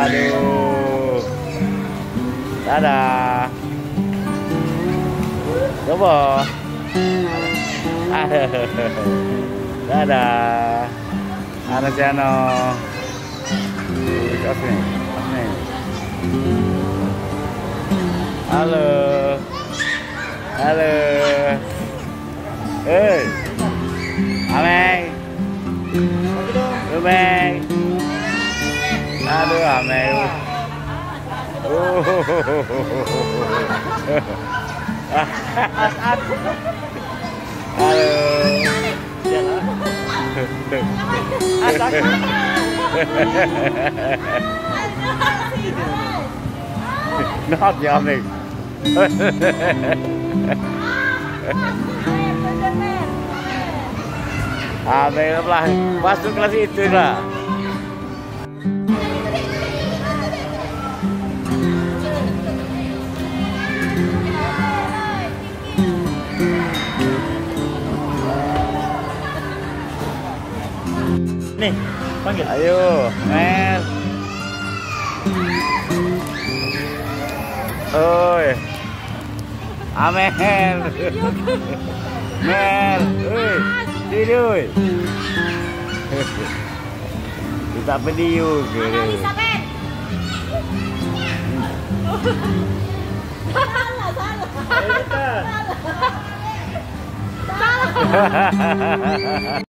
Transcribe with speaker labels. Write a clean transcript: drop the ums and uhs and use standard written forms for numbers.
Speaker 1: Waduh. Dadah. Coba. Dadah. Ada Jano. Halo. Halo. Hey. Ameng. Ameng. Aduh, Ameng. Halo. Not ya Ameng. Ameng lah masuk kelas itu lah.
Speaker 2: Nih, panggil.
Speaker 1: Ayo, Mel. Oi. Amel. Mel, oi. Tidur. Kita pediu ke.
Speaker 3: Elizabeth. Salah. Salah.